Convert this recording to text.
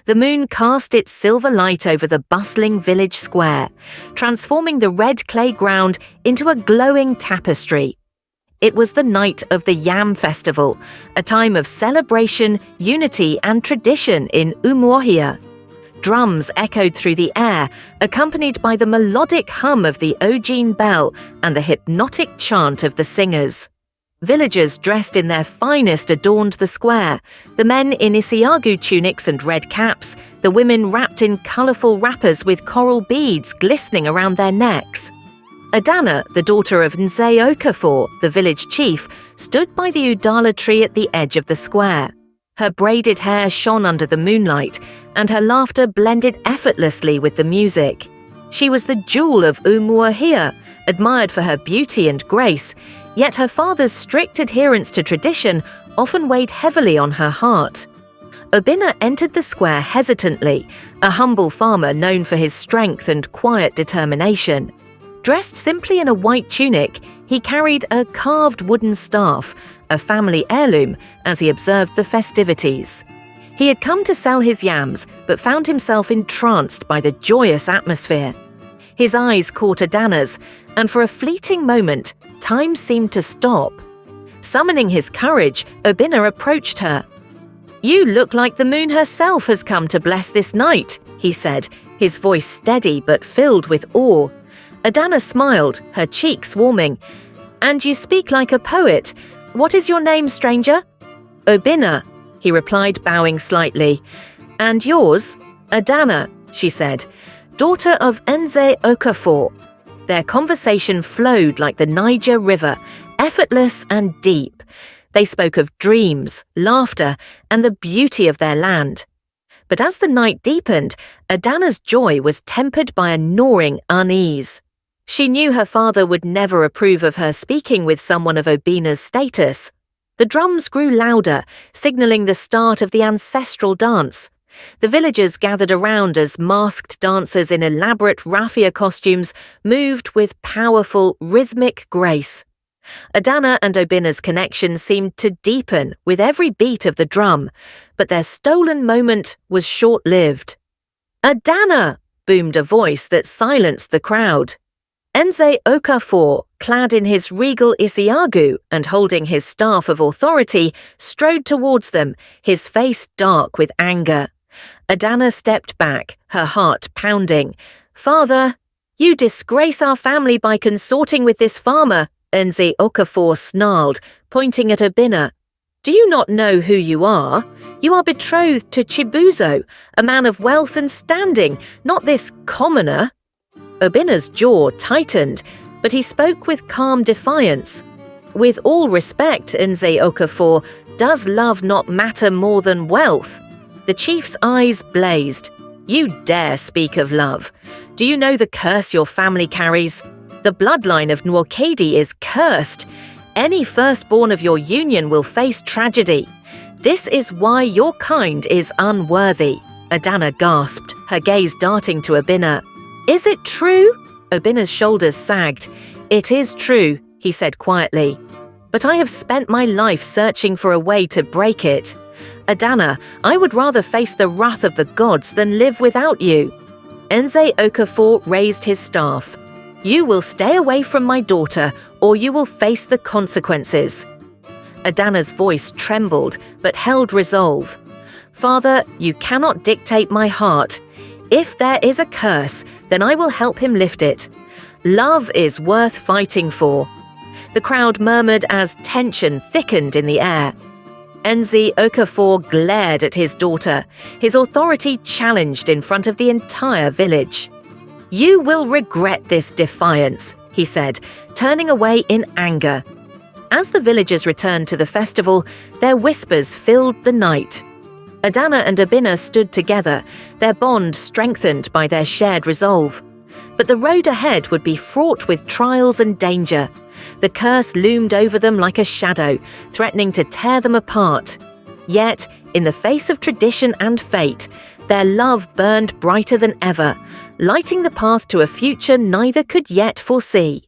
The moon cast its silver light over the bustling village square, transforming the red clay ground into a glowing tapestry. It was the night of the Yam Festival, a time of celebration, unity and tradition in Umuahia. Drums echoed through the air, accompanied by the melodic hum of the Ojin bell and the hypnotic chant of the singers. Villagers dressed in their finest adorned the square, the men in Isiagu tunics and red caps, the women wrapped in colourful wrappers with coral beads glistening around their necks. Adana, the daughter of Nze Okafor, the village chief, stood by the Udala tree at the edge of the square. Her braided hair shone under the moonlight, and her laughter blended effortlessly with the music. She was the jewel of Umuahia, admired for her beauty and grace, yet her father's strict adherence to tradition often weighed heavily on her heart. Obinna entered the square hesitantly, a humble farmer known for his strength and quiet determination. Dressed simply in a white tunic, he carried a carved wooden staff, a family heirloom, as he observed the festivities. He had come to sell his yams, but found himself entranced by the joyous atmosphere. His eyes caught Adana's, and for a fleeting moment, time seemed to stop. Summoning his courage, Obinna approached her. "You look like the moon herself has come to bless this night," he said, his voice steady but filled with awe. Adana smiled, her cheeks warming. "And you speak like a poet. What is your name, stranger?" "Obinna," he replied, bowing slightly. "And yours?" "Adana," she said, "daughter of Nze Okafor." Their conversation flowed like the Niger River, effortless and deep. They spoke of dreams, laughter, and the beauty of their land. But as the night deepened, Adana's joy was tempered by a gnawing unease. She knew her father would never approve of her speaking with someone of Obinna's status. The drums grew louder, signaling the start of the ancestral dance. The villagers gathered around as masked dancers in elaborate raffia costumes moved with powerful, rhythmic grace. Adana and Obinna's connection seemed to deepen with every beat of the drum, but their stolen moment was short-lived. "Adana!" boomed a voice that silenced the crowd. Nze Okafor, clad in his regal Isiagu and holding his staff of authority, strode towards them, his face dark with anger. Adana stepped back, her heart pounding. "Father, you disgrace our family by consorting with this farmer," Nze Okafor snarled, pointing at Obinna. "Do you not know who you are? You are betrothed to Chibuzo, a man of wealth and standing, not this commoner." Obinna's jaw tightened, but he spoke with calm defiance. "With all respect, Nze Okafor, does love not matter more than wealth?" The chief's eyes blazed. "You dare speak of love. Do you know the curse your family carries? The bloodline of Nwokedi is cursed. Any firstborn of your union will face tragedy. This is why your kind is unworthy." Adana gasped, her gaze darting to Obinna. "Is it true?" Obinna's shoulders sagged. "It is true," he said quietly. "But I have spent my life searching for a way to break it. Adana, I would rather face the wrath of the gods than live without you." Nze Okafor raised his staff. "You will stay away from my daughter, or you will face the consequences." Adana's voice trembled, but held resolve. "Father, you cannot dictate my heart. If there is a curse, then I will help him lift it. Love is worth fighting for." The crowd murmured as tension thickened in the air. Nze Okafor glared at his daughter, his authority challenged in front of the entire village. "You will regret this defiance," he said, turning away in anger. As the villagers returned to the festival, their whispers filled the night. Adana and Obinna stood together, their bond strengthened by their shared resolve. But the road ahead would be fraught with trials and danger. The curse loomed over them like a shadow, threatening to tear them apart. Yet, in the face of tradition and fate, their love burned brighter than ever, lighting the path to a future neither could yet foresee.